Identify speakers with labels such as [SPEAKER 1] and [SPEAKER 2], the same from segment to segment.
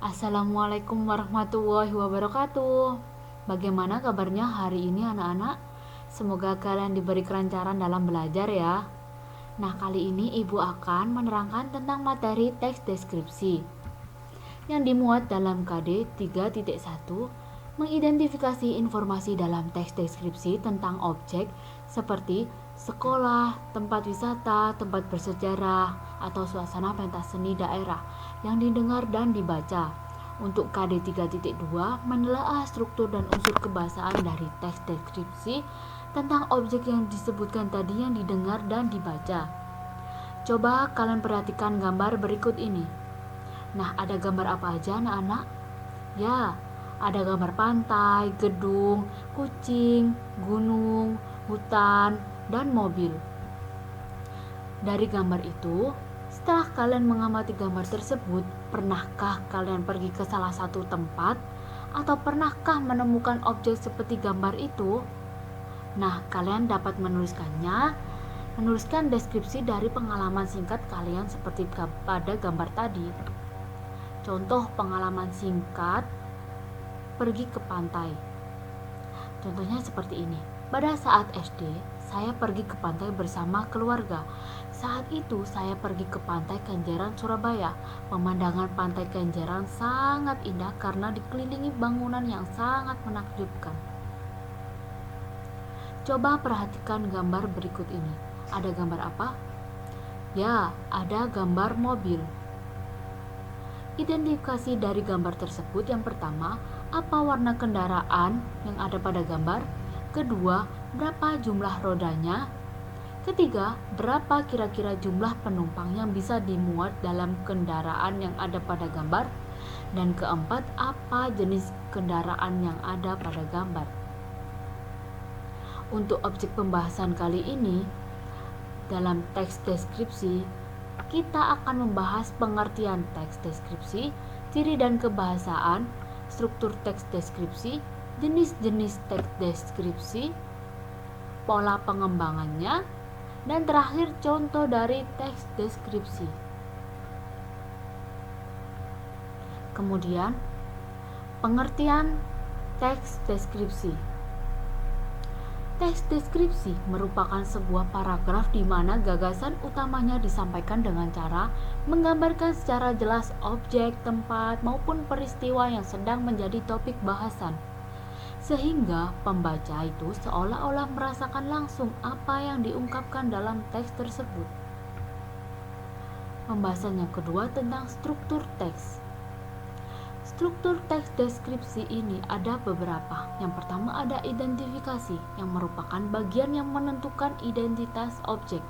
[SPEAKER 1] Assalamualaikum warahmatullahi wabarakatuh. Bagaimana kabarnya hari ini anak-anak? Semoga kalian diberi kelancaran dalam belajar ya. Nah, kali ini Ibu akan menerangkan tentang materi teks deskripsi yang dimuat dalam KD 3.1, mengidentifikasi informasi dalam teks deskripsi tentang objek seperti sekolah, tempat wisata, tempat bersejarah, atau suasana pentas seni daerah yang didengar dan dibaca. Untuk KD 3.2 menelaah struktur dan unsur kebahasaan dari teks deskripsi tentang objek yang disebutkan tadi yang didengar dan dibaca. Coba kalian perhatikan gambar berikut ini. Nah, ada gambar apa aja anak-anak? Ya, ada gambar pantai, gedung, kucing, gunung, hutan, dan mobil. Dari gambar itu, setelah kalian mengamati gambar tersebut, pernahkah kalian pergi ke salah satu tempat? Atau pernahkah menemukan objek seperti gambar itu? Nah, kalian dapat menuliskan deskripsi dari pengalaman singkat kalian seperti pada gambar tadi. Contoh pengalaman singkat, pergi ke pantai. Contohnya seperti ini. Pada saat SD, saya pergi ke pantai bersama keluarga. Saat itu saya pergi ke pantai Kenjeran, Surabaya. Pemandangan pantai Kenjeran sangat indah karena dikelilingi bangunan yang sangat menakjubkan. Coba perhatikan gambar berikut ini. Ada gambar apa? Ya, ada gambar mobil. Identifikasi dari gambar tersebut. Yang pertama, apa warna kendaraan yang ada pada gambar? Kedua, berapa jumlah rodanya? Ketiga, berapa kira-kira jumlah penumpang yang bisa dimuat dalam kendaraan yang ada pada gambar? Dan keempat, apa jenis kendaraan yang ada pada gambar? Untuk objek pembahasan kali ini, dalam teks deskripsi, kita akan membahas pengertian teks deskripsi, ciri dan kebahasaan, struktur teks deskripsi, jenis-jenis teks deskripsi, pola pengembangannya, dan terakhir contoh dari teks deskripsi. Kemudian, pengertian teks deskripsi. Teks deskripsi merupakan sebuah paragraf di mana gagasan utamanya disampaikan dengan cara menggambarkan secara jelas objek, tempat, maupun peristiwa yang sedang menjadi topik bahasan, sehingga pembaca itu seolah-olah merasakan langsung apa yang diungkapkan dalam teks tersebut. Pembahasan yang kedua tentang struktur teks. Struktur teks deskripsi ini ada beberapa. Yang pertama ada identifikasi, yang merupakan bagian yang menentukan identitas objek.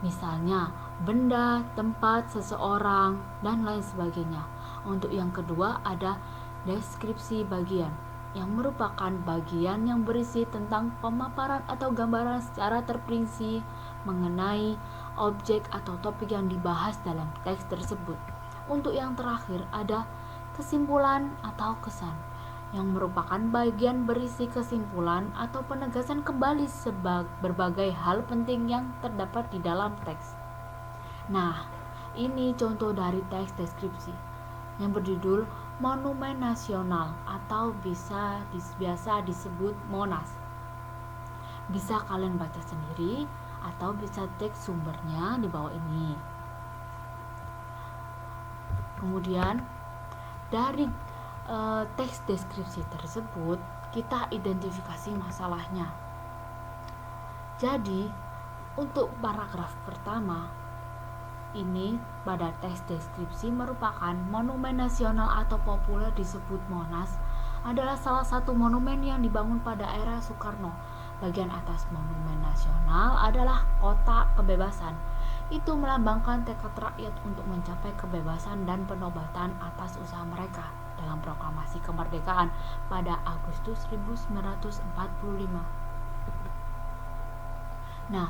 [SPEAKER 1] Misalnya, benda, tempat, seseorang, dan lain sebagainya. Untuk yang kedua ada deskripsi bagian, yang merupakan bagian yang berisi tentang pemaparan atau gambaran secara terperinci mengenai objek atau topik yang dibahas dalam teks tersebut. Untuk yang terakhir ada kesimpulan atau kesan, yang merupakan bagian berisi kesimpulan atau penegasan kembali berbagai hal penting yang terdapat di dalam teks. Nah, ini contoh dari teks deskripsi yang berjudul Monumen Nasional atau biasa disebut Monas. Bisa kalian baca sendiri atau bisa cek sumbernya di bawah ini. Kemudian dari teks deskripsi tersebut kita identifikasi masalahnya. Jadi untuk paragraf pertama ini pada teks deskripsi merupakan monumen nasional atau populer disebut Monas adalah salah satu monumen yang dibangun pada era Soekarno. Bagian atas monumen nasional adalah Kota Kebebasan. Itu melambangkan tekad rakyat untuk mencapai kebebasan dan penobatan atas usaha mereka dalam proklamasi kemerdekaan pada Agustus 1945. Nah,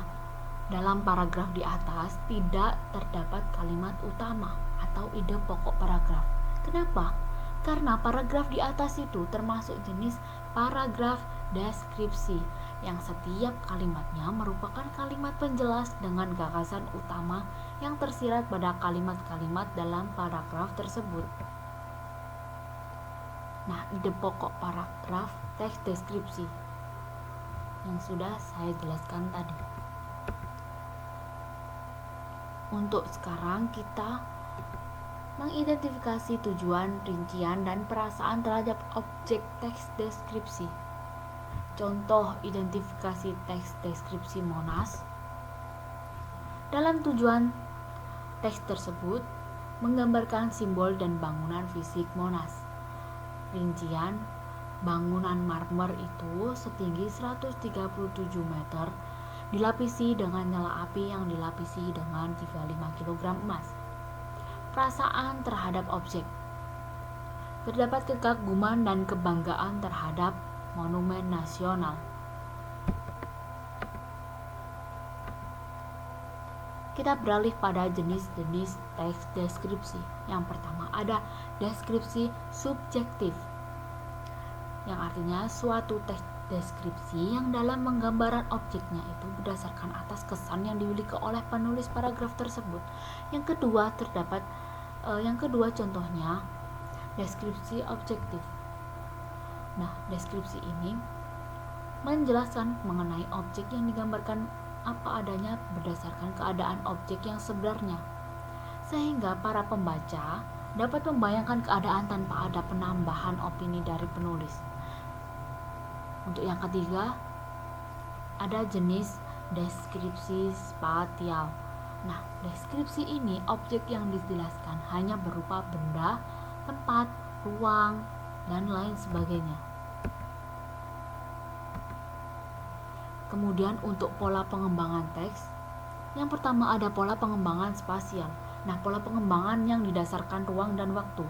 [SPEAKER 1] dalam paragraf di atas tidak terdapat kalimat utama atau ide pokok paragraf. Kenapa? Karena paragraf di atas itu termasuk jenis paragraf deskripsi yang setiap kalimatnya merupakan kalimat penjelas dengan gagasan utama yang tersirat pada kalimat-kalimat dalam paragraf tersebut. Nah, ide pokok paragraf teks deskripsi yang sudah saya jelaskan tadi. Untuk sekarang kita mengidentifikasi tujuan, rincian, dan perasaan terhadap objek teks deskripsi. Contoh identifikasi teks deskripsi Monas. Dalam tujuan teks tersebut menggambarkan simbol dan bangunan fisik Monas. Rincian, bangunan marmer itu setinggi 137 meter, dilapisi dengan nyala api yang dilapisi dengan 35 kg emas. Perasaan terhadap objek. Terdapat kekaguman dan kebanggaan terhadap monumen nasional. Kita beralih pada jenis-jenis teks deskripsi. Yang pertama ada deskripsi subjektif, yang artinya suatu teks deskripsi yang dalam penggambaran objeknya itu berdasarkan atas kesan yang dimiliki oleh penulis paragraf tersebut. Yang kedua contohnya deskripsi objektif. Nah, deskripsi ini menjelaskan mengenai objek yang digambarkan apa adanya berdasarkan keadaan objek yang sebenarnya, sehingga para pembaca dapat membayangkan keadaan tanpa ada penambahan opini dari penulis. Untuk yang ketiga, ada jenis deskripsi spatial. Nah, deskripsi ini objek yang dijelaskan hanya berupa benda, tempat, ruang, dan lain sebagainya. Kemudian untuk pola pengembangan teks, yang pertama ada pola pengembangan spasial. Nah, pola pengembangan yang didasarkan ruang dan waktu.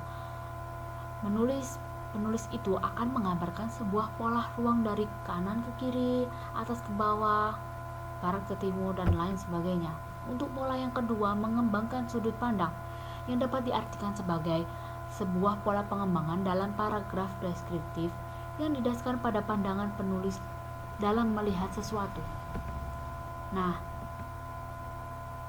[SPEAKER 1] Penulis itu akan menggambarkan sebuah pola ruang dari kanan ke kiri, atas ke bawah, barat ke timur, dan lain sebagainya. Untuk pola yang kedua, mengembangkan sudut pandang, yang dapat diartikan sebagai sebuah pola pengembangan dalam paragraf deskriptif yang didasarkan pada pandangan penulis dalam melihat sesuatu. Nah,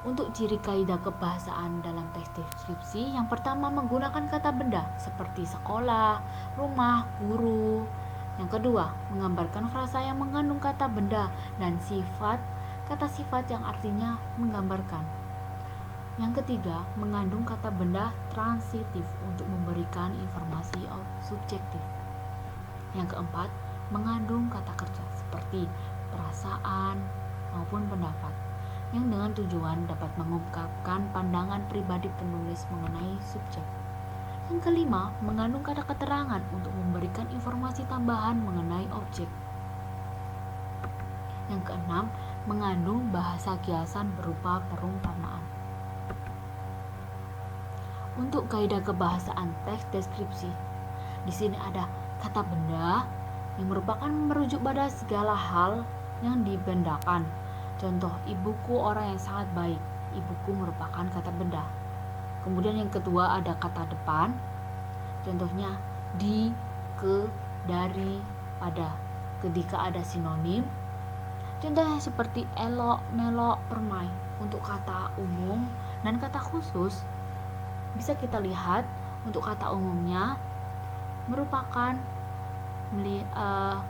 [SPEAKER 1] untuk ciri kaidah kebahasaan dalam teks deskripsi, yang pertama menggunakan kata benda seperti sekolah, rumah, guru. Yang kedua, menggambarkan frasa yang mengandung kata benda dan kata sifat yang artinya menggambarkan. Yang ketiga, mengandung kata benda transitif untuk memberikan informasi subjektif. Yang keempat, mengandung kata kerja seperti perasaan maupun pendapat, yang dengan tujuan dapat mengungkapkan pandangan pribadi penulis mengenai subjek. Yang kelima, mengandung kata keterangan untuk memberikan informasi tambahan mengenai objek. Yang keenam, mengandung bahasa kiasan berupa perumpamaan. Untuk kaidah kebahasaan teks deskripsi, di sini ada kata benda yang merupakan merujuk pada segala hal yang dibendakan. Contoh, ibuku orang yang sangat baik. Ibuku merupakan kata benda. Kemudian yang kedua ada kata depan. Contohnya di, ke, dari, pada. Ketika ada sinonim. Contohnya seperti elok, melok, permai. Untuk kata umum dan kata khusus bisa kita lihat untuk kata umumnya merupakan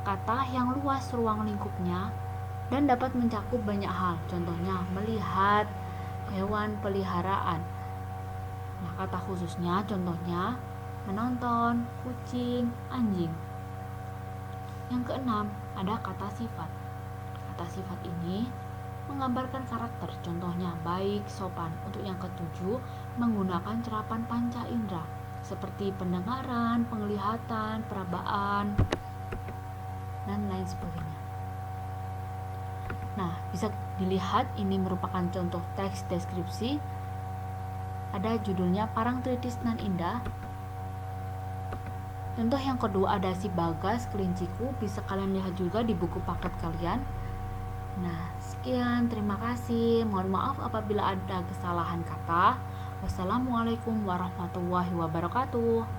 [SPEAKER 1] kata yang luas ruang lingkupnya dan dapat mencakup banyak hal. Contohnya melihat hewan peliharaan. Nah, kata khususnya contohnya menonton, kucing, anjing. Yang keenam, ada kata sifat. Kata sifat ini menggambarkan karakter, contohnya baik, sopan. Untuk yang ketujuh, menggunakan cerapan panca indera seperti pendengaran, penglihatan, perabaan, dan lain sebagainya. Nah, bisa dilihat ini merupakan contoh teks deskripsi. Ada judulnya Parangtritis nan Indah. Contoh yang kedua ada Si Bagas Kelinciku, bisa kalian lihat juga di buku paket kalian. Nah, sekian, terima kasih. Mohon maaf apabila ada kesalahan kata. Wassalamualaikum warahmatullahi wabarakatuh.